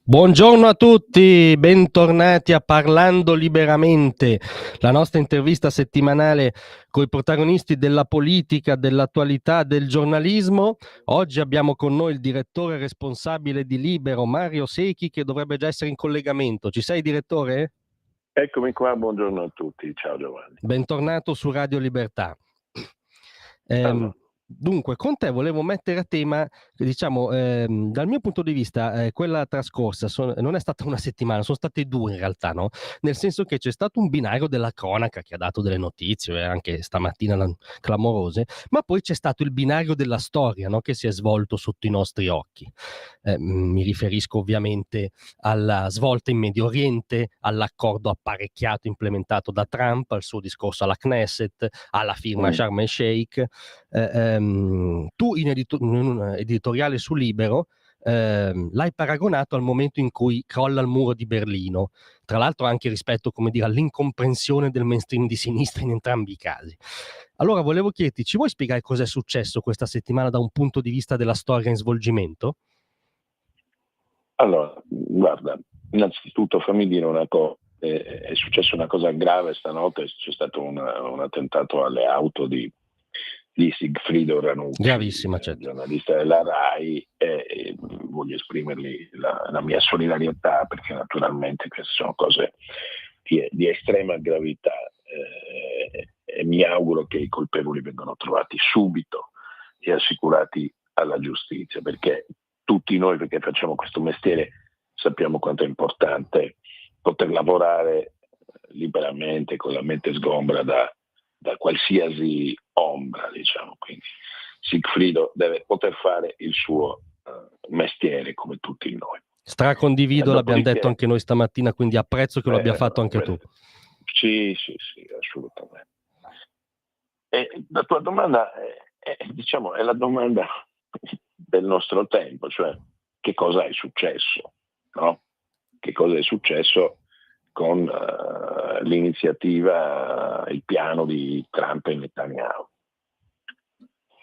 Buongiorno a tutti, bentornati a Parlando Liberamente, la nostra intervista settimanale con i protagonisti della politica, dell'attualità, del giornalismo. Oggi abbiamo con noi il direttore responsabile di Libero, Mario Secchi, che dovrebbe già essere in collegamento. Ci sei, direttore? Eccomi qua, buongiorno a tutti, ciao Giovanni. Bentornato su Radio Libertà. Allora, Dunque, con te volevo mettere a tema, diciamo, dal mio punto di vista, quella trascorsa non è stata una settimana, sono state due in realtà, no? Nel senso che c'è stato un binario della cronaca che ha dato delle notizie, anche stamattina clamorose, ma poi c'è stato il binario della storia, no? Che si è svolto sotto i nostri occhi. Mi riferisco ovviamente alla svolta in Medio Oriente, all'accordo apparecchiato implementato da Trump, al suo discorso alla Knesset, alla firma a Sharm el Sheikh. Tu in un editoriale su Libero l'hai paragonato al momento in cui crolla il muro di Berlino, tra l'altro anche rispetto, come dire, all'incomprensione del mainstream di sinistra in entrambi i casi. Allora volevo chiederti, ci vuoi spiegare cosa è successo questa settimana da un punto di vista della storia in svolgimento? allora, guarda, innanzitutto fammi dire una cosa, è successa una cosa grave stanotte, c'è stato un attentato alle auto di Sigfrido Ranucci, Gravissima, certo. giornalista della RAI, e voglio esprimergli la mia solidarietà perché naturalmente queste sono cose di estrema gravità e mi auguro che i colpevoli vengano trovati subito e assicurati alla giustizia, perché tutti noi, perché facciamo questo mestiere, sappiamo quanto è importante poter lavorare liberamente, con la mente sgombra da qualsiasi ombra, diciamo. Quindi Sigfrido deve poter fare il suo mestiere come tutti noi. Stracondivido, l'abbiamo detto Dopodiché, anche noi stamattina, quindi apprezzo che lo abbia fatto anche tu. sì, assolutamente. E la tua domanda diciamo, è la domanda del nostro tempo, cioè che cosa è successo, no? Che cosa è successo con l'iniziativa, il piano di Trump e Netanyahu.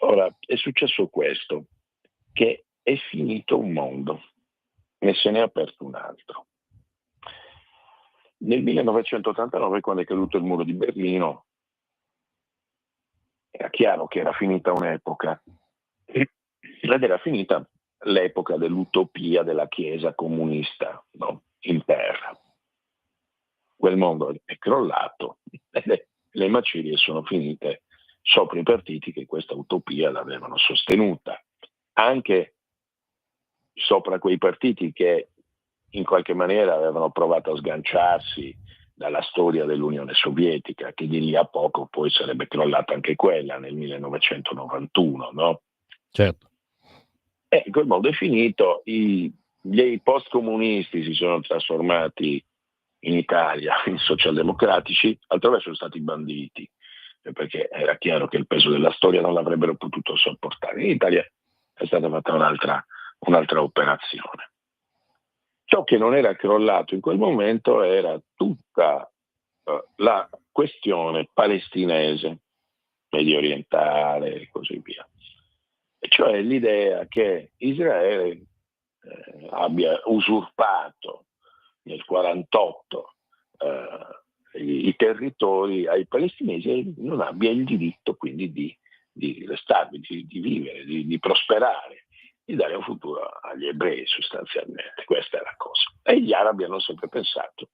Ora, è successo questo, che è finito un mondo e se ne è aperto un altro. Nel 1989, quando è caduto il muro di Berlino, era chiaro che era finita un'epoca ed era finita l'epoca dell'utopia della Chiesa comunista, no? In terra. Quel mondo è crollato e le macerie sono finite sopra i partiti che questa utopia l'avevano sostenuta, anche sopra quei partiti che in qualche maniera avevano provato a sganciarsi dalla storia dell'Unione Sovietica, che di lì a poco poi sarebbe crollata anche quella nel 1991, no? Certo. E quel mondo è finito, gli post-comunisti si sono trasformati in Italia in socialdemocratici, attraverso sono stati banditi, perché era chiaro che il peso della storia non l'avrebbero potuto sopportare. In Italia è stata fatta un'altra operazione. Ciò che non era crollato in quel momento era tutta la questione palestinese, medio orientale e così via. E cioè l'idea che Israele abbia usurpato nel 1948 i territori ai palestinesi e non abbia il diritto quindi di restarvi, di vivere, di prosperare, di dare un futuro agli ebrei sostanzialmente. Questa è la cosa. E gli arabi hanno sempre pensato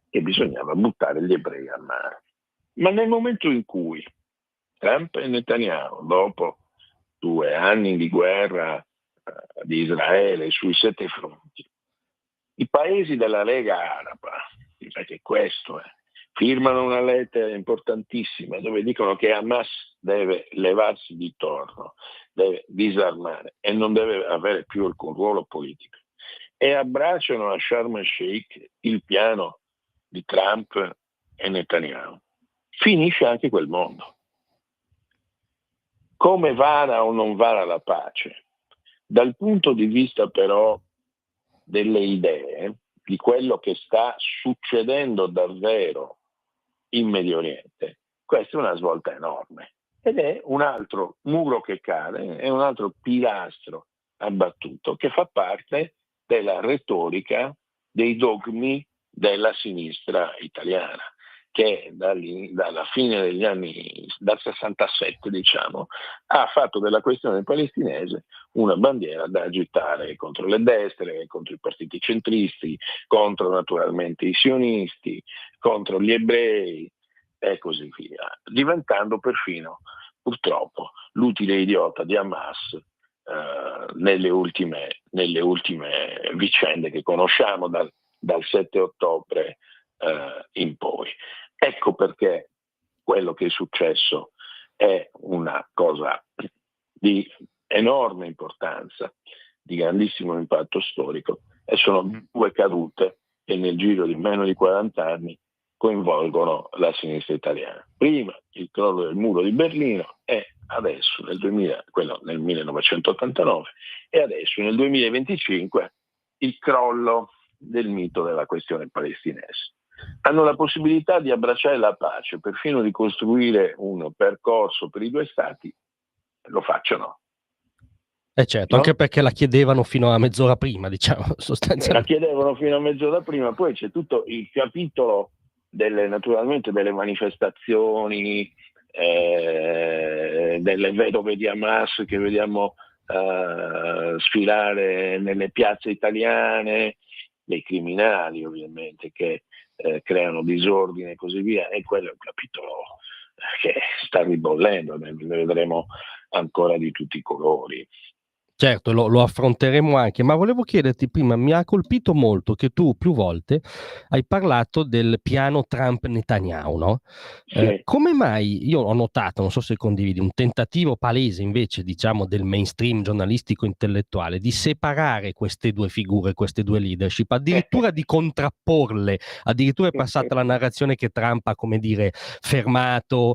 che bisognava buttare gli ebrei al mare. Ma nel momento in cui Trump e Netanyahu, dopo 2 anni di guerra di Israele sui 7 fronti, i paesi della Lega Araba, perché questo è, firmano una lettera importantissima dove dicono che Hamas deve levarsi di torno, deve disarmare e non deve avere più alcun ruolo politico, e abbracciano a Sharm el Sheikh il piano di Trump e Netanyahu. Finisce anche quel mondo. Come vara o non vara la pace? Dal punto di vista però delle idee, di quello che sta succedendo davvero in Medio Oriente, questa è una svolta enorme ed è un altro muro che cade, è un altro pilastro abbattuto che fa parte della retorica, dei dogmi della sinistra italiana, che dalla fine degli anni, dal 67 diciamo, ha fatto della questione palestinese una bandiera da agitare contro le destre, contro i partiti centristi, contro naturalmente i sionisti, contro gli ebrei e così via, diventando perfino purtroppo l'utile idiota di Hamas nelle ultime vicende che conosciamo dal 7 ottobre in poi. Ecco perché quello che è successo è una cosa di enorme importanza, di grandissimo impatto storico, e sono due cadute che nel giro di meno di 40 anni coinvolgono la sinistra italiana. Prima il crollo del muro di Berlino e adesso quello nel 1989 e adesso nel 2025 il crollo del mito della questione palestinese. Hanno la possibilità di abbracciare la pace, perfino di costruire un percorso per i due stati, lo facciano. Certo, no? Anche perché la chiedevano fino a mezz'ora prima, diciamo, sostanzialmente. La chiedevano fino a mezz'ora prima, poi c'è tutto il capitolo naturalmente delle manifestazioni, delle vedove di Hamas che vediamo sfilare nelle piazze italiane, dei criminali ovviamente che creano disordine e così via, e quello è un capitolo che sta ribollendo, ne vedremo ancora di tutti i colori. Certo, lo affronteremo anche, ma volevo chiederti prima, mi ha colpito molto che tu più volte hai parlato del piano Trump-Netanyahu, no? Sì. Come mai, io ho notato, non so se condividi, un tentativo palese invece, diciamo, del mainstream giornalistico intellettuale di separare queste due figure, queste due leadership, addirittura di contrapporle, addirittura è passata la narrazione che Trump ha, come dire, fermato,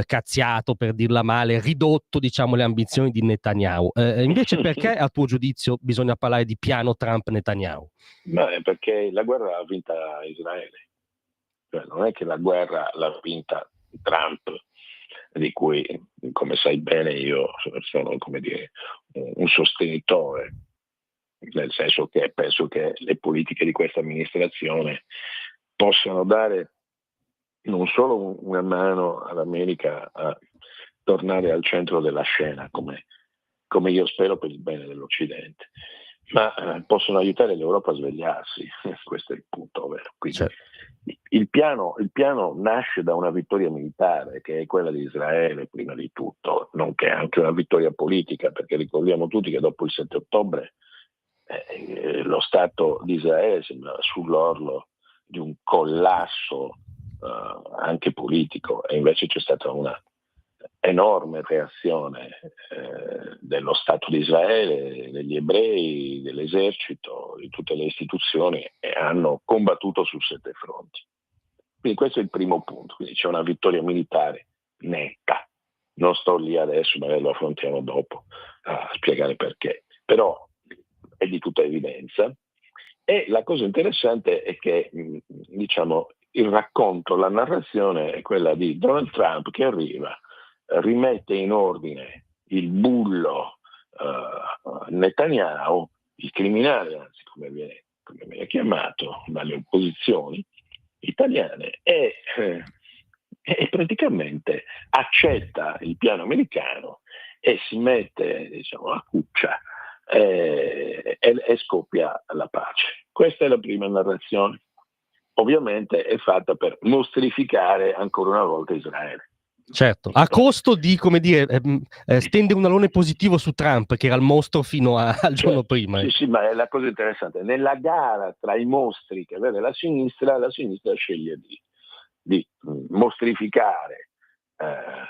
cazziato, per dirla male, ridotto, diciamo, le ambizioni di Netanyahu. Invece perché a tuo giudizio bisogna parlare di piano Trump-Netanyahu? Ma è perché la guerra l'ha vinta Israele, cioè, non è che la guerra l'ha vinta Trump, di cui, come sai bene, io sono, come dire, un sostenitore, nel senso che penso che le politiche di questa amministrazione possano dare non solo una mano all'America a tornare al centro della scena, come io spero per il bene dell'Occidente, ma possono aiutare l'Europa a svegliarsi. Questo è il punto vero. Quindi, certo. Il piano nasce da una vittoria militare, che è quella di Israele prima di tutto, nonché anche una vittoria politica, perché ricordiamo tutti che dopo il 7 ottobre lo Stato di Israele sembrava sull'orlo di un collasso anche politico, e invece c'è stata una enorme reazione dello Stato di Israele, degli ebrei, dell'esercito, di tutte le istituzioni, e hanno combattuto su 7 fronti. Quindi questo è il primo punto, quindi c'è una vittoria militare netta. Non sto lì adesso, magari lo affrontiamo dopo a spiegare perché, però è di tutta evidenza. E la cosa interessante è che, diciamo, il racconto, la narrazione è quella di Donald Trump che arriva, rimette in ordine il bullo Netanyahu, il criminale, anzi come viene chiamato dalle opposizioni italiane, e praticamente accetta il piano americano e si mette, diciamo, a cuccia e scoppia la pace. Questa è la prima narrazione. Ovviamente è fatta per mostrificare ancora una volta Israele. Certo, a costo di, come dire, stendere un alone positivo su Trump, che era il mostro fino al giorno prima. Sì, ma è la cosa interessante. Nella gara tra i mostri che vede la sinistra sceglie di mostrificare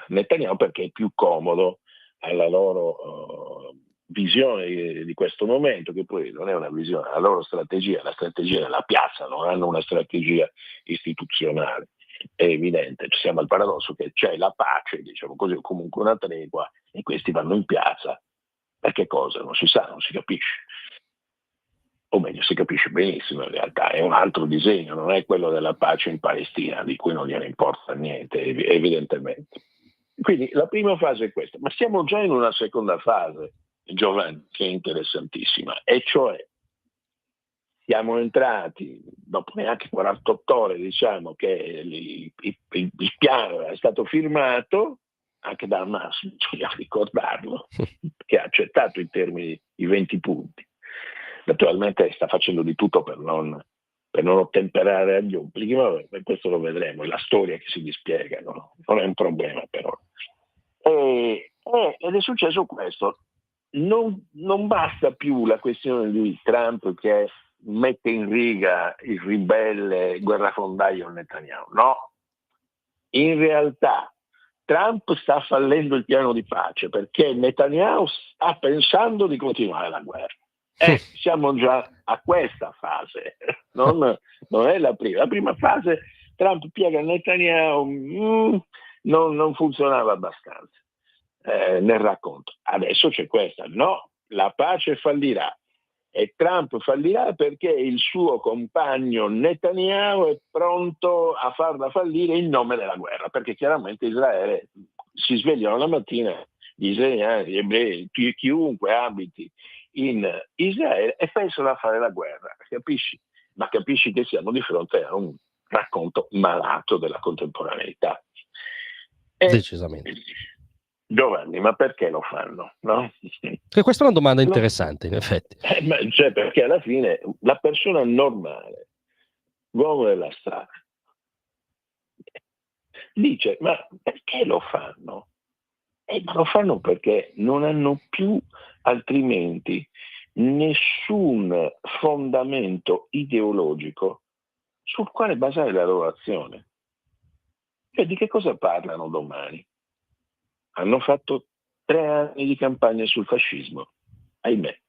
Netanyahu perché è più comodo alla loro visione di questo momento, che poi non è una visione, la loro strategia, la strategia della piazza, non hanno una strategia istituzionale. È evidente, ci siamo al paradosso che c'è la pace, diciamo così, o comunque una tregua, e questi vanno in piazza. Per che cosa? Non si sa, non si capisce. O meglio, si capisce benissimo in realtà, è un altro disegno, non è quello della pace in Palestina, di cui non gliene importa niente, evidentemente. Quindi la prima fase è questa, ma siamo già in una seconda fase, Giovanni, che è interessantissima, e cioè siamo entrati dopo neanche 48 ore, diciamo, che il piano è stato firmato, anche da Hamas, bisogna ricordarlo, che ha accettato i termini, i 20 punti. Naturalmente sta facendo di tutto per non ottemperare agli obblighi, ma questo lo vedremo, è la storia che si dispiega, no? Non è un problema però. Ed è successo questo. Non basta più la questione di Trump che mette in riga il ribelle guerrafondaio Netanyahu. No, in realtà Trump sta fallendo il piano di pace perché Netanyahu sta pensando di continuare la guerra. Siamo già a questa fase, non è la prima. La prima fase, Trump piega Netanyahu, non funzionava abbastanza nel racconto. Adesso c'è questa, no, la pace fallirà e Trump fallirà perché il suo compagno Netanyahu è pronto a farla fallire in nome della guerra, perché chiaramente Israele si svegliano la mattina, gli israeliani, gli ebrei, chiunque abiti in Israele e pensano a fare la guerra, capisci? Ma capisci che siamo di fronte a un racconto malato della contemporaneità. Decisamente. Giovanni, ma perché lo fanno? No? E questa è una domanda interessante, in effetti. Cioè, perché alla fine la persona normale, l'uomo della strada, dice, ma perché lo fanno? Ma lo fanno perché non hanno più altrimenti nessun fondamento ideologico sul quale basare la loro azione. Cioè, di che cosa parlano domani? Hanno fatto 3 anni di campagna sul fascismo. Ahimè,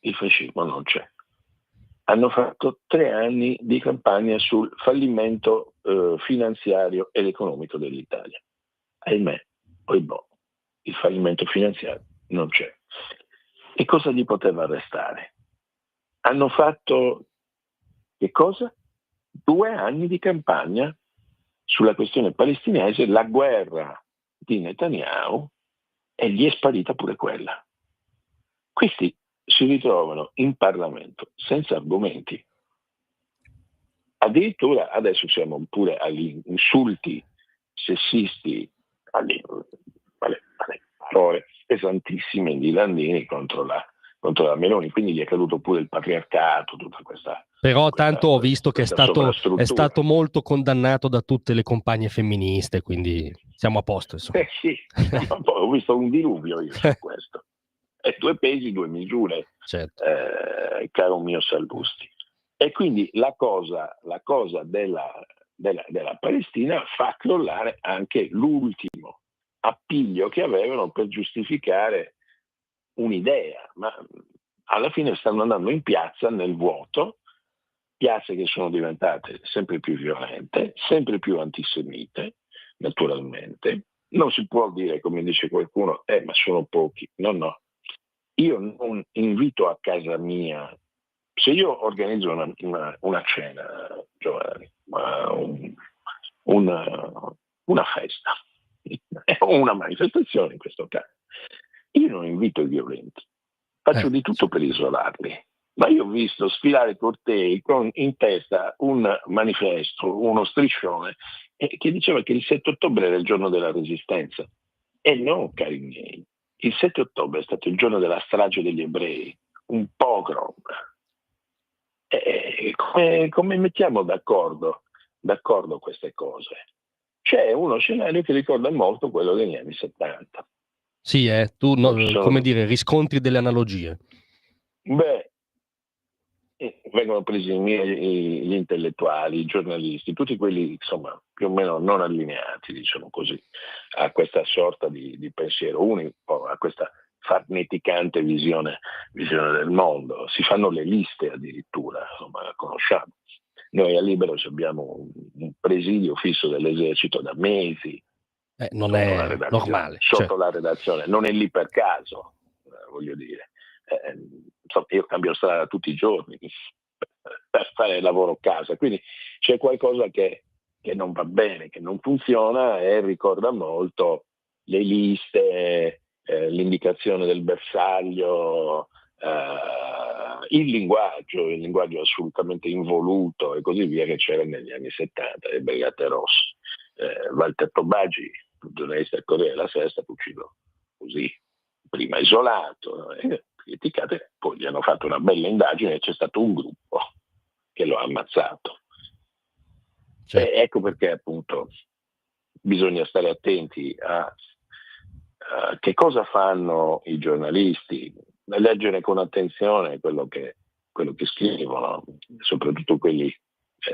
il fascismo non c'è. Hanno fatto 3 anni di campagna sul fallimento finanziario ed economico dell'Italia. Ahimè, il fallimento finanziario non c'è. E cosa gli poteva restare? Hanno fatto che cosa? 2 anni di campagna sulla questione palestinese, la guerra di Netanyahu, e gli è sparita pure quella. Questi si ritrovano in Parlamento senza argomenti. Addirittura adesso siamo pure agli insulti sessisti, alle parole pesantissime di Landini contro la Meloni, quindi gli è caduto pure il patriarcato, tutta questa. Però tanto ho visto che è stato molto condannato da tutte le compagne femministe, quindi siamo a posto. Sì, ho visto un diluvio io su questo. 2 pesi, 2 misure, certo. Caro mio Sallusti. E quindi la cosa della Palestina fa crollare anche l'ultimo appiglio che avevano per giustificare un'idea, ma alla fine stanno andando in piazza nel vuoto, piazze che sono diventate sempre più violente, sempre più antisemite, naturalmente. Non si può dire, come dice qualcuno, ma sono pochi. No. Io non invito a casa mia, se io organizzo una cena, Giovanni, una festa, o una manifestazione in questo caso, io non invito i violenti, faccio di tutto per isolarli. Ma io ho visto sfilare cortei con in testa un manifesto, uno striscione, che diceva che il 7 ottobre era il giorno della Resistenza. E no, cari miei, il 7 ottobre è stato il giorno della strage degli ebrei, un pogrom. Come mettiamo d'accordo queste cose? C'è uno scenario che ricorda molto quello degli anni 70. Sì, tu come dire, riscontri delle analogie. Vengono presi gli intellettuali, i giornalisti, tutti quelli insomma più o meno non allineati, diciamo così, a questa sorta di pensiero unico, a questa farneticante visione del mondo. Si fanno le liste addirittura, insomma, la conosciamo. Noi a Liberos abbiamo un presidio fisso dell'esercito da mesi. Non è normale. Sotto la redazione, non è lì per caso, voglio dire. Io cambio strada tutti i giorni per fare il lavoro a casa, quindi c'è qualcosa che non va bene, che non funziona e ricorda molto le liste, l'indicazione del bersaglio, il linguaggio assolutamente involuto e così via che c'era negli anni 70, le Brigate Rosse. Walter Tobagi, giornalista del Corriere della Sera, è stato ucciso così, prima isolato, criticate, poi gli hanno fatto una bella indagine e c'è stato un gruppo che lo ha ammazzato. Certo. Ecco perché appunto bisogna stare attenti a che cosa fanno i giornalisti, leggere con attenzione quello che scrivono, soprattutto quelli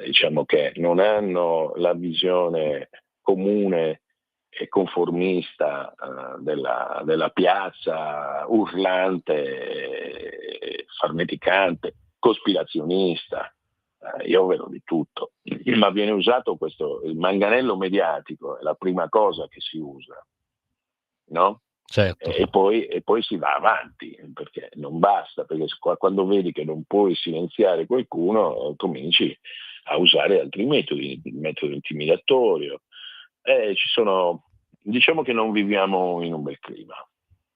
diciamo che non hanno la visione comune e conformista della piazza, urlante, farneticante, cospirazionista. Io vedo di tutto, ma viene usato il manganello mediatico, è la prima cosa che si usa, no? Certo. E poi si va avanti, perché non basta, perché quando vedi che non puoi silenziare qualcuno, cominci a usare altri metodi, il metodo intimidatorio. Diciamo che non viviamo in un bel clima.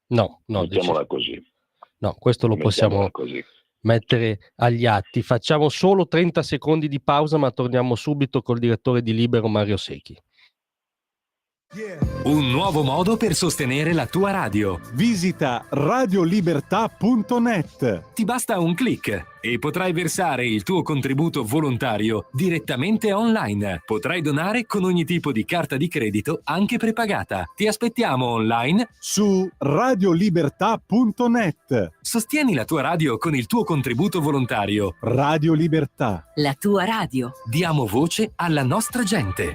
No, Mettiamola così. no, questo lo possiamo Così. mettere agli atti. Facciamo solo 30 secondi di pausa, ma torniamo subito col direttore di Libero, Mario Secchi. Un nuovo modo per sostenere la tua radio. Visita radiolibertà.net. Ti basta un click e potrai versare il tuo contributo volontario direttamente online. Potrai donare con ogni tipo di carta di credito, anche prepagata. Ti aspettiamo online su radiolibertà.net. Sostieni la tua radio con il tuo contributo volontario. Radio Libertà. La tua radio. Diamo voce alla nostra gente.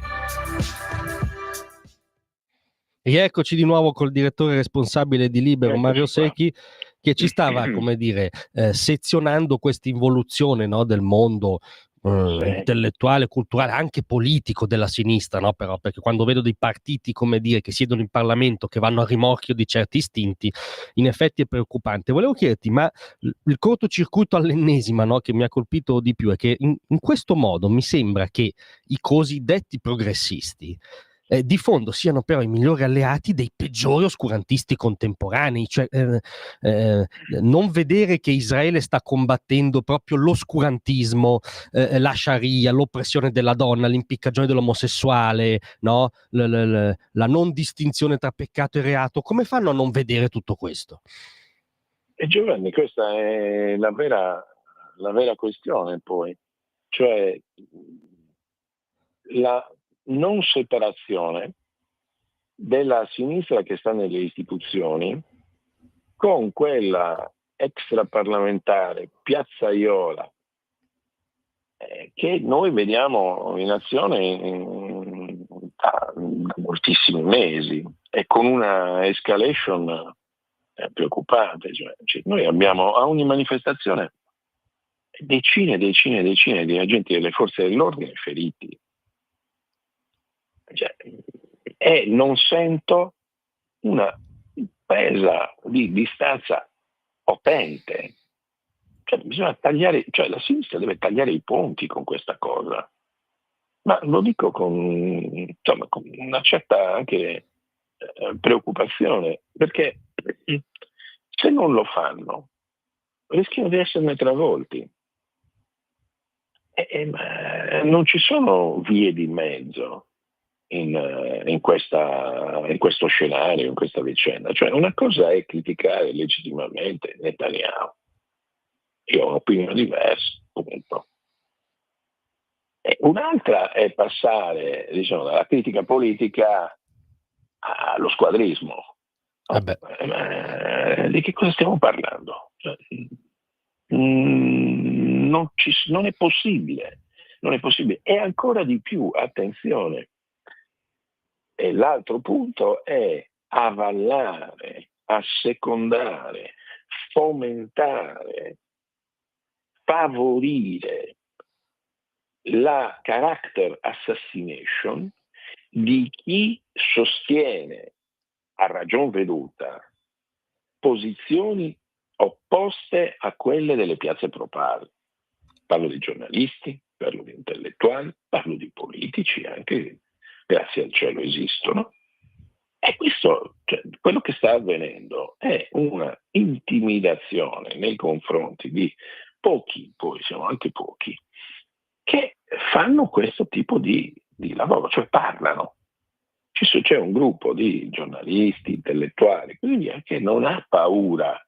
Rieccoci di nuovo col direttore responsabile di Libero, Mario Secchi, che ci stava, come dire, sezionando questa involuzione, no, del mondo intellettuale, culturale, anche politico della sinistra, no? Però, perché quando vedo dei partiti, come dire, che siedono in Parlamento, che vanno a rimorchio di certi istinti, in effetti è preoccupante. Volevo chiederti, ma il cortocircuito all'ennesima, no, che mi ha colpito di più è che in questo modo mi sembra che i cosiddetti progressisti di fondo siano però i migliori alleati dei peggiori oscurantisti contemporanei, cioè non vedere che Israele sta combattendo proprio l'oscurantismo, la Sharia, l'oppressione della donna, l'impiccagione dell'omosessuale, no? La non distinzione tra peccato e reato. Come fanno a non vedere tutto questo? E Giovanni, questa è la vera questione, poi, cioè la non separazione della sinistra che sta nelle istituzioni con quella extraparlamentare piazzaiola che noi vediamo in azione da moltissimi mesi e con una escalation preoccupante. Cioè, noi abbiamo a ogni manifestazione decine e decine di agenti delle forze dell'ordine feriti. Cioè, e non sento una presa di distanza potente. Cioè, bisogna tagliare, cioè la sinistra deve tagliare i ponti con questa cosa. Ma lo dico con una certa anche preoccupazione, perché se non lo fanno rischiano di esserne travolti. Ma non ci sono vie di mezzo in questo scenario, in questa vicenda. Cioè, una cosa è criticare legittimamente Netanyahu. Io ho un'opinione diversa, appunto. E un'altra è passare, diciamo, dalla critica politica allo squadrismo. Di che cosa stiamo parlando? Cioè, non è possibile. E ancora di più, attenzione, e l'altro punto è avallare, assecondare, fomentare, favorire la character assassination di chi sostiene a ragion veduta posizioni opposte a quelle delle piazze pro-pari. Parlo di giornalisti, parlo di intellettuali, parlo di politici, anche grazie al cielo esistono. E questo, cioè, quello che sta avvenendo è una intimidazione nei confronti di pochi, poi siamo anche pochi, che fanno questo tipo di lavoro, cioè parlano. C'è un gruppo di giornalisti, intellettuali, così via, che non ha paura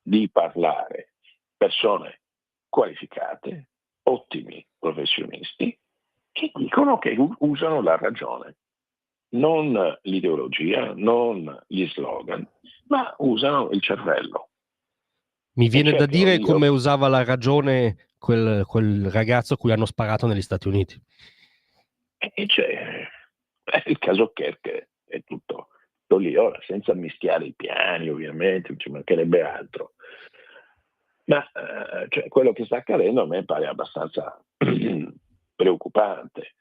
di parlare, persone qualificate, ottimi professionisti, che dicono che usano la ragione, non l'ideologia, non gli slogan, ma usano il cervello. Mi viene da cercano dire di come usava la ragione quel ragazzo a cui hanno sparato negli Stati Uniti. E c'è il caso Kerk, è tutto lì, ora, senza mischiare i piani, ovviamente, ci mancherebbe altro. Ma cioè, quello che sta accadendo a me pare abbastanza preoccupante.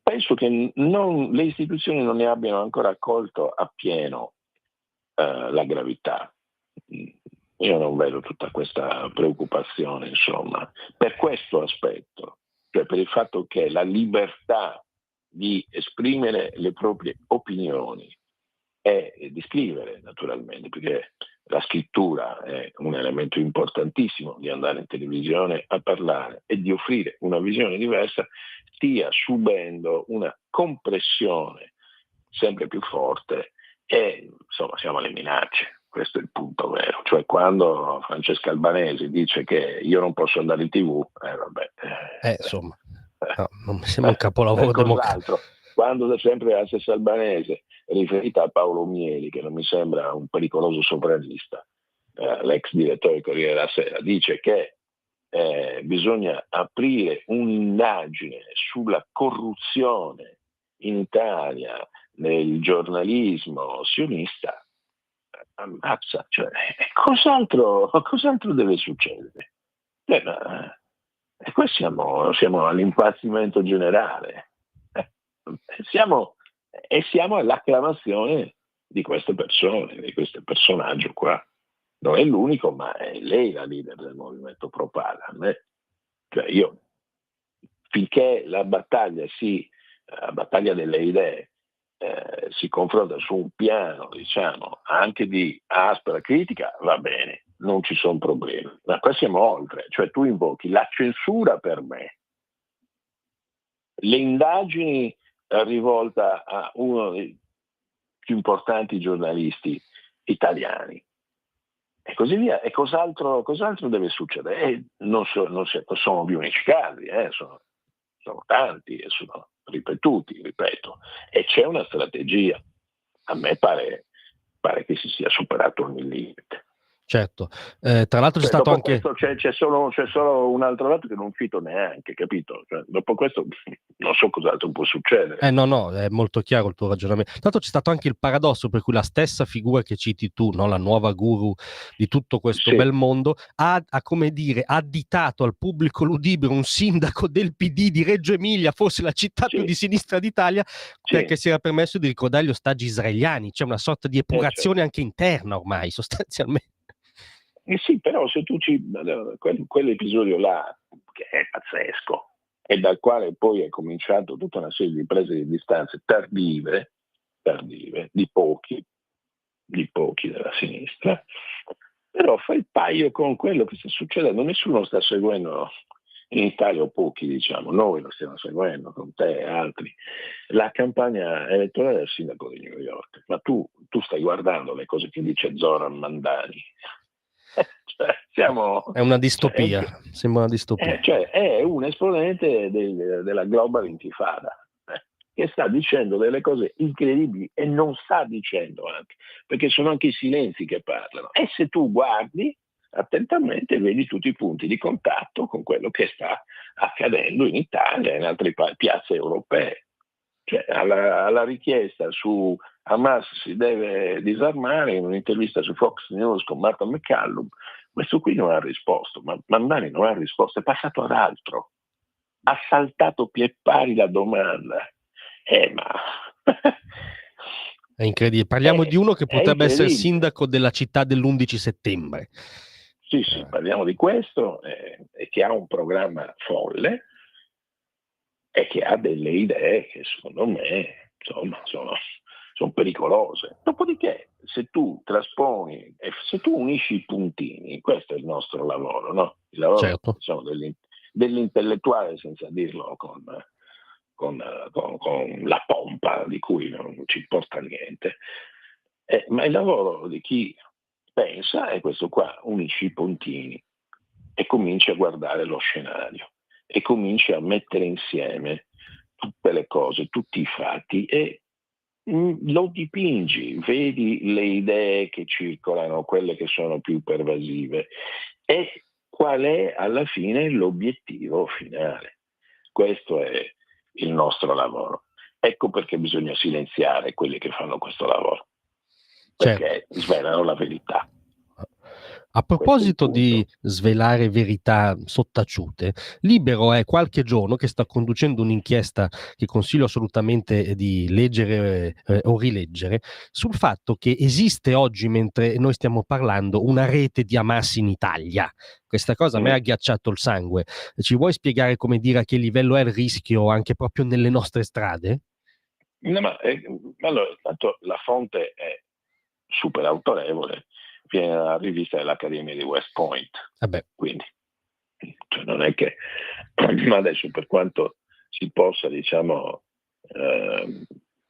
Penso che le istituzioni non ne abbiano ancora accolto appieno la gravità. Io non vedo tutta questa preoccupazione, insomma, per questo aspetto, cioè per il fatto che la libertà di esprimere le proprie opinioni e di scrivere, naturalmente, perché la scrittura è un elemento importantissimo, di andare in televisione a parlare e di offrire una visione diversa, stia subendo una compressione sempre più forte e insomma siamo alle minacce. Questo è il punto vero, cioè quando Francesca Albanesi dice che io non posso andare in TV, Insomma, no, non mi sembra un capolavoro democratico. Quando sempre la stessa Albanese, riferita a Paolo Mieli, che non mi sembra un pericoloso sovranista, l'ex direttore del Corriere della Sera, dice che bisogna aprire un'indagine sulla corruzione in Italia nel giornalismo sionista, ammazza, cioè, cos'altro deve succedere? Qua siamo all'impazzimento generale. Siamo all'acclamazione di queste persone, di questo personaggio qua. Non è l'unico, ma è lei la leader del movimento Pro Pagan. Cioè io, finché la battaglia delle idee si confronta su un piano, diciamo, anche di aspera critica, va bene, non ci sono problemi. Ma qua siamo oltre, cioè tu invochi la censura per me, le indagini rivolta a uno dei più importanti giornalisti italiani e così via. E cos'altro deve succedere? Sono gli unici casi, sono tanti e sono ripetuti, ripeto, e c'è una strategia. A me pare che si sia superato il limite. Certo, tra l'altro c'è stato anche... C'è solo un altro dato che non cito neanche, capito? Cioè, dopo questo non so cos'altro può succedere. No, è molto chiaro il tuo ragionamento. Tra l'altro c'è stato anche il paradosso per cui la stessa figura che citi tu, no? La nuova guru di tutto questo bel mondo, ha come dire, additato al pubblico ludibrio un sindaco del PD di Reggio Emilia, forse la città più di sinistra d'Italia, perché si era permesso di ricordare gli ostaggi israeliani. C'è una sorta di epurazione anche interna ormai, sostanzialmente. Sì, però se tu quell'episodio là, che è pazzesco, e dal quale poi è cominciato tutta una serie di prese di distanze tardive, di pochi della sinistra, però fa il paio con quello che sta succedendo. Nessuno sta seguendo in Italia, o pochi diciamo, noi lo stiamo seguendo con te e altri, la campagna elettorale del sindaco di New York, ma tu stai guardando le cose che dice Zoran Mandani. È una distopia, sembra una distopia. È un esponente della Global Intifada, che sta dicendo delle cose incredibili e non sta dicendo anche, perché sono anche i silenzi che parlano. E se tu guardi attentamente vedi tutti i punti di contatto con quello che sta accadendo in Italia e in altre piazze europee. Cioè, alla richiesta su Hamas si deve disarmare, in un'intervista su Fox News con Martha McCallum, questo qui non ha risposto, ma Mandani non ha risposto, è passato ad altro, ha saltato piè pari la domanda. È incredibile, parliamo di uno che potrebbe essere sindaco della città dell'11 settembre. Sì, parliamo di questo, e che ha un programma folle e che ha delle idee che secondo me insomma sono sono pericolose. Dopodiché, se tu trasponi, se tu unisci i puntini, questo è il nostro lavoro, no? Il lavoro, Certo. diciamo, dell'intellettuale, senza dirlo con la pompa di cui non ci importa niente, ma il lavoro di chi pensa è questo qua: unisci i puntini e cominci a guardare lo scenario e cominci a mettere insieme tutte le cose, tutti i fatti e lo dipingi, vedi le idee che circolano, quelle che sono più pervasive e qual è alla fine l'obiettivo finale. Questo è il nostro lavoro. Ecco perché bisogna silenziare quelli che fanno questo lavoro, perché svelano la verità. A proposito di svelare verità sottaciute, Libero è qualche giorno che sta conducendo un'inchiesta che consiglio assolutamente di leggere o rileggere, sul fatto che esiste oggi, mentre noi stiamo parlando, una rete di Hamas in Italia. Questa cosa a me ha ghiacciato il sangue. Ci vuoi spiegare, come dire, a che livello è il rischio anche proprio nelle nostre strade? No, allora, tanto la fonte è super autorevole, viene dalla rivista dell'Accademia di West Point. Quindi cioè, non è che ma adesso, per quanto si possa, diciamo,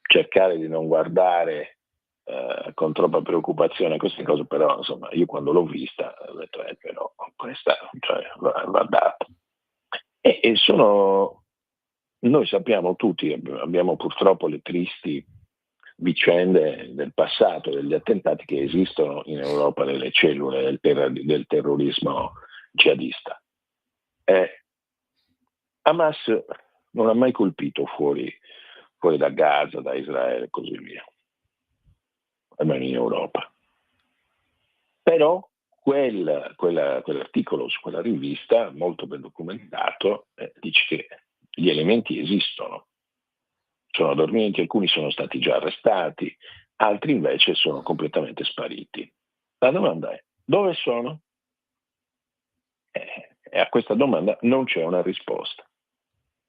cercare di non guardare con troppa preoccupazione queste cose, però insomma io quando l'ho vista ho detto però questa, cioè, va data. E noi sappiamo tutti, abbiamo purtroppo le tristi vicende del passato, degli attentati che esistono in Europa nelle cellule del terrorismo jihadista. Hamas non ha mai colpito fuori da Gaza, da Israele e così via, almeno in Europa. Però quell'articolo su quella rivista, molto ben documentato, dice che gli elementi esistono, sono dormienti, alcuni sono stati già arrestati, altri invece sono completamente spariti. La domanda è: dove sono? E a questa domanda non c'è una risposta.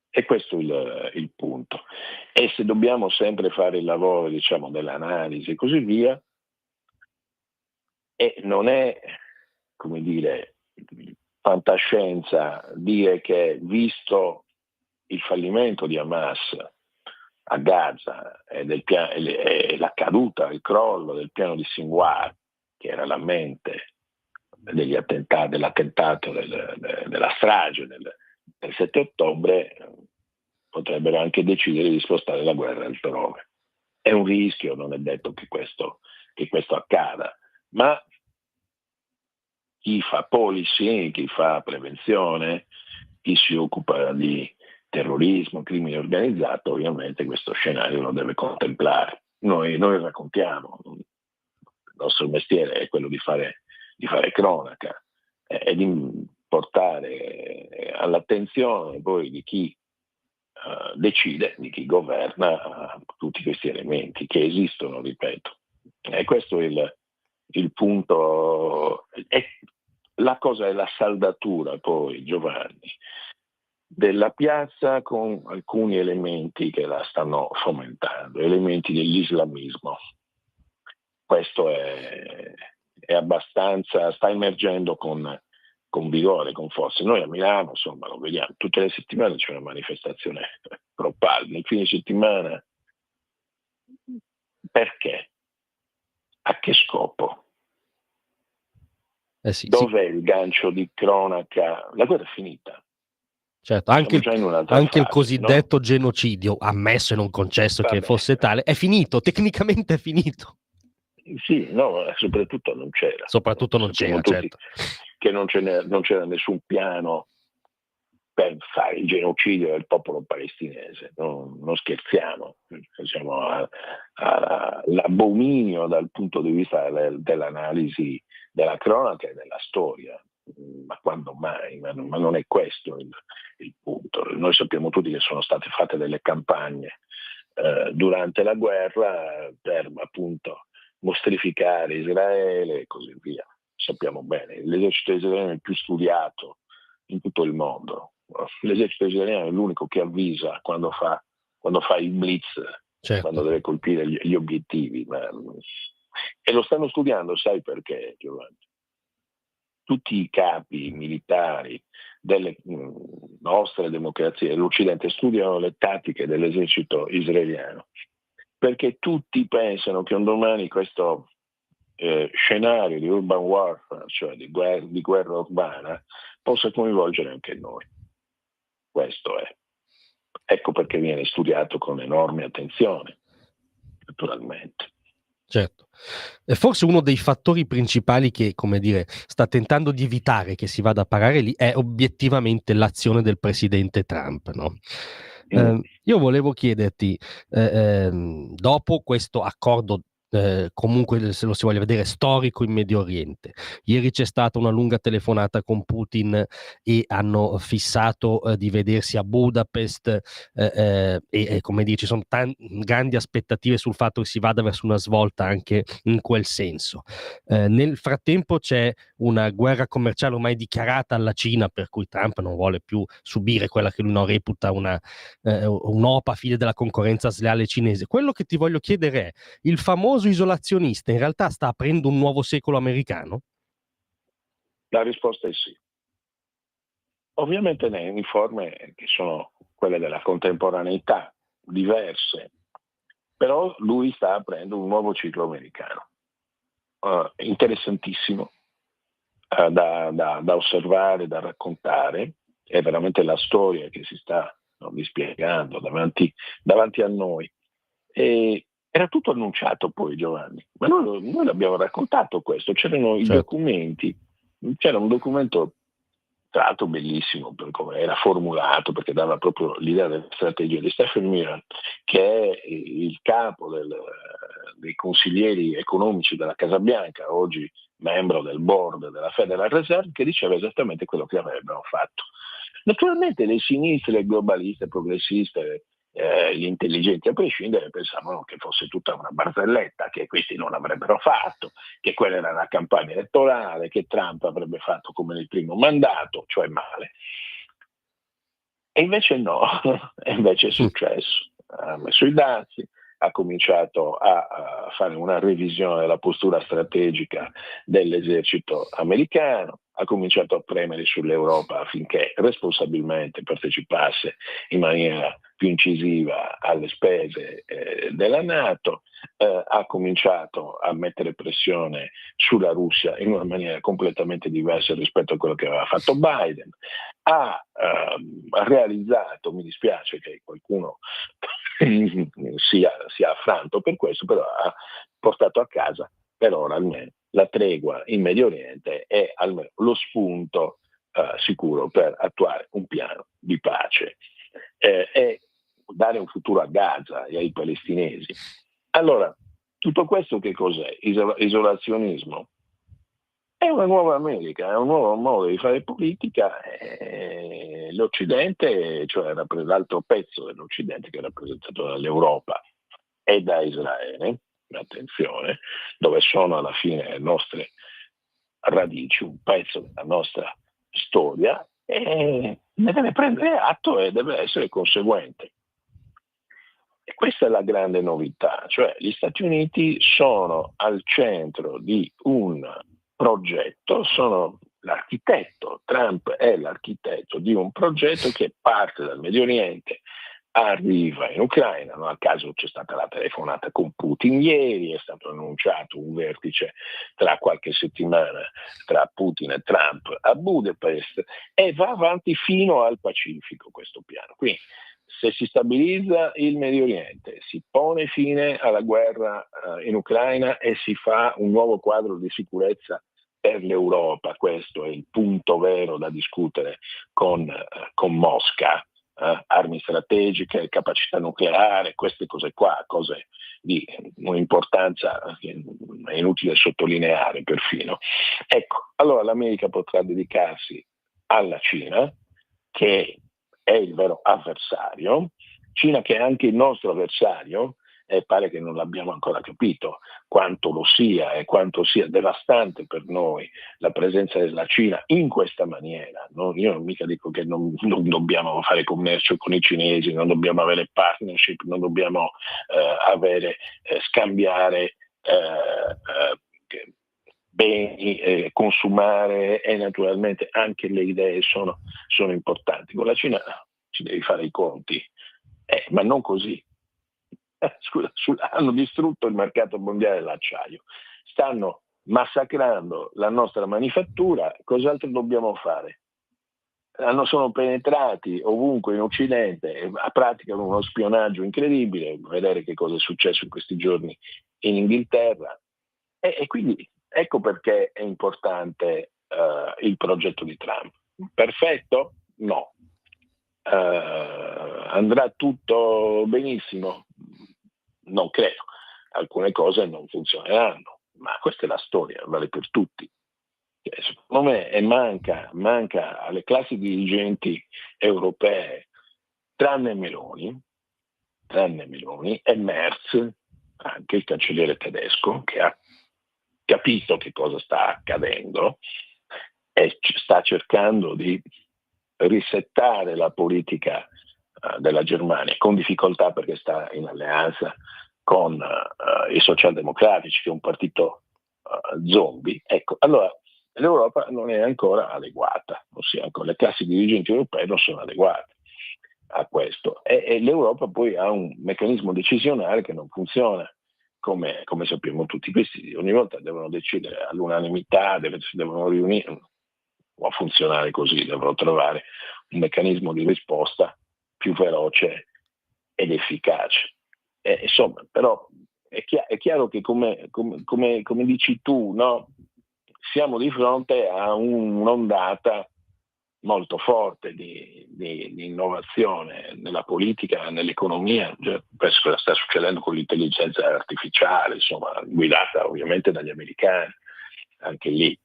E questo è il punto. E se dobbiamo sempre fare il lavoro, diciamo, dell'analisi e così via, e non è, come dire, fantascienza dire che, visto il fallimento di Hamas a Gaza e la caduta, il crollo del piano di Sinwar, che era la mente dell'attentato, della strage del 7 ottobre, potrebbero anche decidere di spostare la guerra altrove. È un rischio, non è detto che questo accada, ma chi fa policy, chi fa prevenzione, chi si occupa di terrorismo, crimine organizzato, ovviamente questo scenario lo deve contemplare. Noi raccontiamo, il nostro mestiere è quello di fare cronaca e di portare all'attenzione poi di chi decide, di chi governa, tutti questi elementi che esistono, ripeto. E questo è il punto. La cosa è la saldatura poi, Giovanni, della piazza con alcuni elementi che la stanno fomentando, elementi dell'islamismo. Questo è abbastanza, sta emergendo con vigore, con forza. Noi a Milano, insomma, lo vediamo, tutte le settimane c'è una manifestazione pro-Palestina, nel fine settimana. Perché? A che scopo? Dov'è il gancio di cronaca? La guerra è finita. Certo, anche il cosiddetto genocidio, ammesso e non concesso che fosse tale, è finito, tecnicamente è finito. Sì, no, soprattutto non c'era. Sappiamo tutti certo, che non c'era nessun piano per fare il genocidio del popolo palestinese, non scherziamo, siamo all'abominio dal punto di vista dell'analisi della cronaca e della storia, ma quando mai? Ma non è questo il punto. Noi sappiamo tutti che sono state fatte delle campagne durante la guerra per appunto mostrificare Israele e così via. Sappiamo bene, l'esercito israeliano è il più studiato in tutto il mondo. L'esercito israeliano è l'unico che avvisa quando fa il blitz quando deve colpire gli obiettivi. E lo stanno studiando, sai perché, Giovanni? Tutti i capi militari delle nostre democrazie dell'Occidente studiano le tattiche dell'esercito israeliano, perché tutti pensano che un domani questo scenario di urban warfare, cioè di guerra urbana, possa coinvolgere anche noi. Questo è. Ecco perché viene studiato con enorme attenzione, naturalmente. Certo. E forse uno dei fattori principali che, come dire, sta tentando di evitare che si vada a parare lì è obiettivamente l'azione del presidente Trump, no? Io volevo chiederti, dopo questo accordo, comunque se lo si voglia vedere storico in Medio Oriente, ieri c'è stata una lunga telefonata con Putin e hanno fissato di vedersi a Budapest, e come dire, ci sono grandi aspettative sul fatto che si vada verso una svolta anche in quel senso. Nel frattempo c'è una guerra commerciale ormai dichiarata alla Cina, per cui Trump non vuole più subire quella che lui non reputa un'opa figlia della concorrenza sleale cinese. Quello che ti voglio chiedere è: il famoso isolazionista in realtà sta aprendo un nuovo secolo americano? La risposta è sì. Ovviamente in forme che sono quelle della contemporaneità, diverse, però lui sta aprendo un nuovo ciclo americano, interessantissimo, da osservare, da raccontare. È veramente la storia che si sta dispiegando davanti a noi. E era tutto annunciato poi, Giovanni, ma noi l'abbiamo raccontato questo, c'erano i documenti, c'era un documento tra l'altro bellissimo per come era formulato, perché dava proprio l'idea della strategia di Stephen Miran, che è il capo dei consiglieri economici della Casa Bianca, oggi membro del board della Federal Reserve, che diceva esattamente quello che avrebbero fatto. Naturalmente le sinistre, le globaliste, progressiste, gli intelligenti a prescindere pensavano che fosse tutta una barzelletta, che questi non avrebbero fatto, che quella era una campagna elettorale, che Trump avrebbe fatto come nel primo mandato, cioè male. E invece no, e invece è successo. Ha messo i dazi, ha cominciato a fare una revisione della postura strategica dell'esercito americano, ha cominciato a premere sull'Europa affinché responsabilmente partecipasse in maniera più incisiva alle spese della NATO, ha cominciato a mettere pressione sulla Russia in una maniera completamente diversa rispetto a quello che aveva fatto Biden, ha realizzato, mi dispiace che qualcuno sia affranto per questo, però ha portato a casa per ora almeno la tregua in Medio Oriente e almeno lo spunto sicuro per attuare un piano di pace e dare un futuro a Gaza e ai palestinesi. Allora, tutto questo che cos'è? Isolazionismo? È una nuova America, è un nuovo modo di fare politica. L'Occidente, cioè l'altro pezzo dell'Occidente che è rappresentato dall'Europa e da Israele, attenzione, dove sono alla fine le nostre radici, un pezzo della nostra storia, e ne deve prendere atto e deve essere conseguente. E questa è la grande novità, cioè gli Stati Uniti sono al centro di un progetto, sono l'architetto, Trump è l'architetto di un progetto che parte dal Medio Oriente, arriva in Ucraina, non a caso c'è stata la telefonata con Putin ieri, è stato annunciato un vertice tra qualche settimana tra Putin e Trump a Budapest e va avanti fino al Pacifico questo piano. Quindi se si stabilizza il Medio Oriente, si pone fine alla guerra in Ucraina e si fa un nuovo quadro di sicurezza per l'Europa, questo è il punto vero da discutere con Mosca, armi strategiche, capacità nucleare, queste cose qua, cose di un'importanza che è inutile sottolineare perfino. Ecco, allora l'America potrà dedicarsi alla Cina, che è il vero avversario, Cina che è anche il nostro avversario, e pare che non l'abbiamo ancora capito quanto lo sia e quanto sia devastante per noi la presenza della Cina in questa maniera. No? Io mica dico che non dobbiamo fare commercio con i cinesi, non dobbiamo avere partnership, non dobbiamo scambiare beni, consumare, e naturalmente anche le idee sono importanti. Con la Cina ci devi fare i conti, ma non così. Scusa, hanno distrutto il mercato mondiale dell'acciaio, stanno massacrando la nostra manifattura, cos'altro dobbiamo fare? Sono penetrati ovunque in Occidente, praticano uno spionaggio incredibile, vedere che cosa è successo in questi giorni in Inghilterra, e quindi ecco perché è importante il progetto di Trump. Perfetto? No. Andrà tutto benissimo? Non credo. Alcune cose non funzioneranno, ma questa è la storia, vale per tutti. Secondo me manca alle classi dirigenti europee, tranne Meloni e Merz, anche il cancelliere tedesco, che ha capito che cosa sta accadendo e sta cercando di risettare la politica della Germania, con difficoltà perché sta in alleanza con i socialdemocratici, che è un partito zombie. Ecco, allora l'Europa non è ancora adeguata, ossia le classi dirigenti europee non sono adeguate a questo, e l'Europa poi ha un meccanismo decisionale che non funziona come sappiamo tutti. Questi ogni volta devono decidere all'unanimità, devono riunire, può funzionare così, devono trovare un meccanismo di risposta più veloce ed efficace. Insomma, però è chiaro che come dici tu, no? Siamo di fronte a un'ondata molto forte di innovazione nella politica, nell'economia. Penso che sta succedendo con l'intelligenza artificiale, insomma, guidata ovviamente dagli americani, anche lì.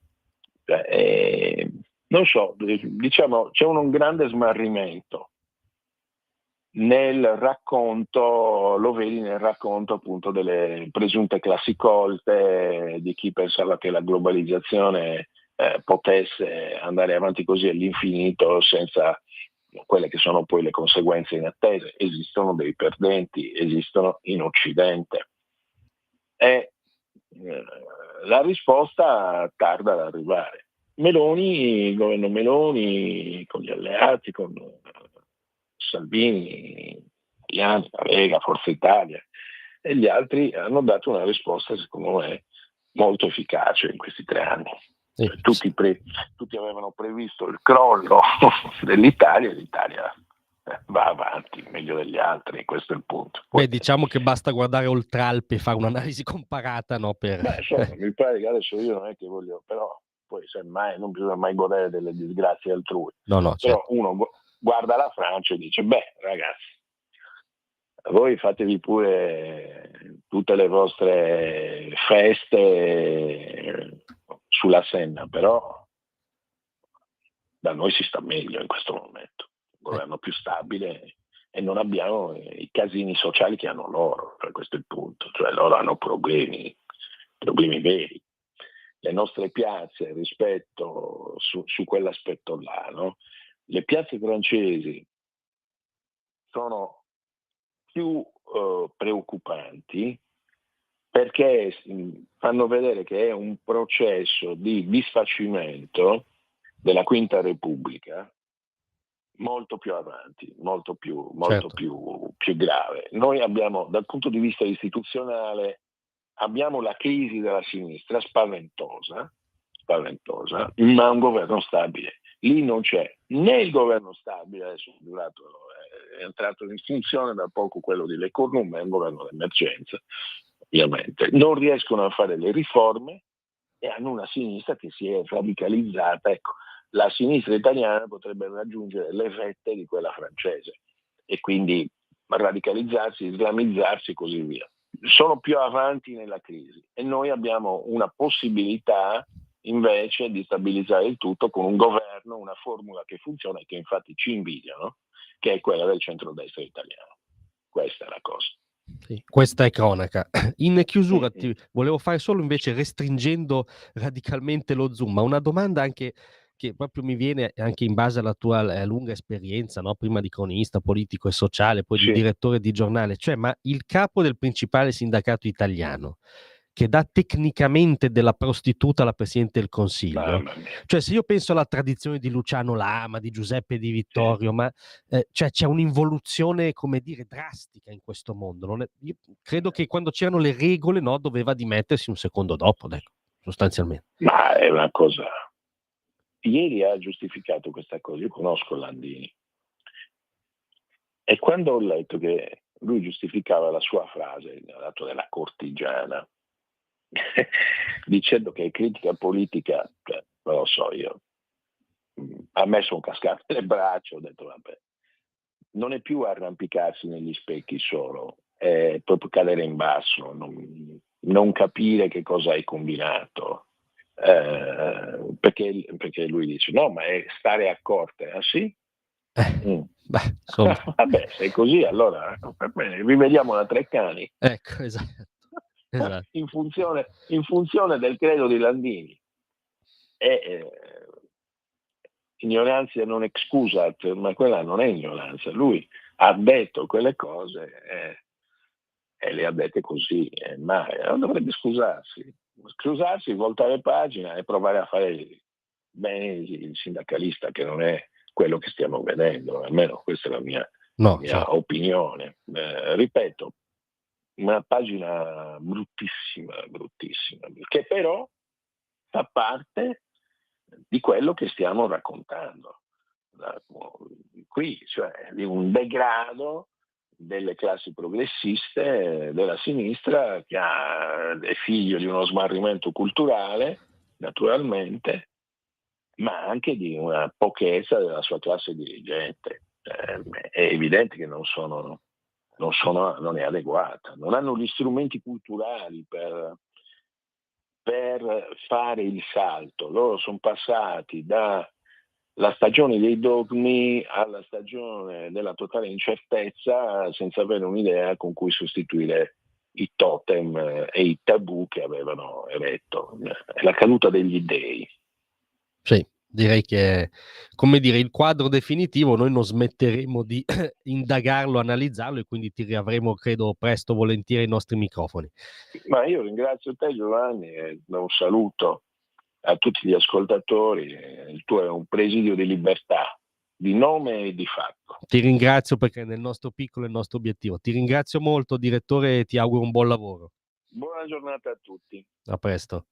Non so, diciamo, c'è un grande smarrimento nel racconto, lo vedi nel racconto appunto delle presunte classi colte, di chi pensava che la globalizzazione potesse andare avanti così all'infinito senza quelle che sono poi le conseguenze inattese. Esistono dei perdenti, esistono in Occidente, e la risposta tarda ad arrivare. Il governo Meloni, con gli alleati, con Salvini, Italiani, la Lega, Forza Italia e gli altri, hanno dato una risposta secondo me molto efficace in questi 3 anni. Tutti avevano previsto il crollo dell'Italia, l'Italia va avanti meglio degli altri, questo è il punto. Beh, diciamo che basta guardare oltre Alpi e fare un'analisi comparata, no? Insomma, mi pare che adesso io non è che voglio, però poi semmai non bisogna mai godere delle disgrazie altrui. No, però certo. Uno guarda la Francia e dice, beh ragazzi, voi fatevi pure tutte le vostre feste sulla Senna, però da noi si sta meglio in questo momento, un governo più stabile, e non abbiamo i casini sociali che hanno loro, cioè questo è il punto, cioè loro hanno problemi veri. Le nostre piazze rispetto su quell'aspetto là, no? Le piazze francesi sono più preoccupanti perché fanno vedere che è un processo di disfacimento della Quinta Repubblica molto più avanti, molto più grave. Noi abbiamo, dal punto di vista istituzionale, abbiamo la crisi della sinistra spaventosa, ma un governo stabile. Lì non c'è né il governo stabile, adesso è entrato in funzione da poco quello di Lecornu, ma è un governo d'emergenza, ovviamente. Non riescono a fare le riforme e hanno una sinistra che si è radicalizzata. Ecco, la sinistra italiana potrebbe raggiungere le vette di quella francese e quindi radicalizzarsi, islamizzarsi e così via. Sono più avanti nella crisi e noi abbiamo una possibilità invece di stabilizzare il tutto con un governo, una formula che funziona e che infatti ci invidiano, che è quella del centrodestra italiano. Questa è la cosa. Sì, questa è cronaca. In chiusura Mm, mm. ti volevo fare solo invece restringendo radicalmente lo zoom, ma una domanda anche che proprio mi viene anche in base alla tua lunga esperienza, no? Prima di cronista politico e sociale, poi di Sì, direttore di giornale, cioè ma il capo del principale sindacato italiano che dà tecnicamente della prostituta alla Presidente del Consiglio, mamma mia. cioè se io penso alla tradizione di Luciano Lama, di Giuseppe Di Sì. Vittorio, ma cioè c'è un'involuzione, come dire, drastica in questo mondo. Io credo che quando c'erano le regole, no, doveva dimettersi un secondo dopo, ecco, sostanzialmente. Ma è una cosa. Ieri ha giustificato questa cosa, io conosco Landini, e quando ho letto che lui giustificava la sua frase, dato della cortigiana, dicendo che è critica politica, cioè, non lo so io, ha messo un cascato nel braccio, ho detto vabbè, non è più arrampicarsi negli specchi solo, è proprio cadere in basso, non capire che cosa hai combinato. Perché lui dice no, ma è stare a corte, ah sì? Beh, insomma, Vabbè, se è così allora va bene, rivediamo la Treccani. ecco, esatto. In funzione del credo di Landini. Ignoranza non excusat, ma quella non è ignoranza. Lui ha detto quelle cose e le ha dette così, ma non dovrebbe scusarsi, voltare pagina e provare a fare bene il sindacalista, che non è quello che stiamo vedendo, almeno questa è la mia Certo. opinione. Ripeto, una pagina bruttissima, che però fa parte di quello che stiamo raccontando qui, cioè di un degrado delle classi progressiste della sinistra, che è figlio di uno smarrimento culturale, naturalmente, ma anche di una pochezza della sua classe dirigente. È evidente che non è adeguata, non hanno gli strumenti culturali per fare il salto. Loro sono passati dalla stagione dei dogmi alla stagione della totale incertezza, senza avere un'idea con cui sostituire i totem e i tabù che avevano eretto. È la caduta degli dei. Sì, direi che, come dire, il quadro definitivo noi non smetteremo di indagarlo, analizzarlo, e quindi ti riavremo, credo, presto volentieri ai nostri microfoni. Ma io ringrazio te, Giovanni, e do un saluto a tutti gli ascoltatori. Il tuo è un presidio di libertà, di nome e di fatto. Ti ringrazio perché nel nostro piccolo è il nostro obiettivo. Ti ringrazio molto, direttore, e ti auguro un buon lavoro. Buona giornata a tutti. A presto.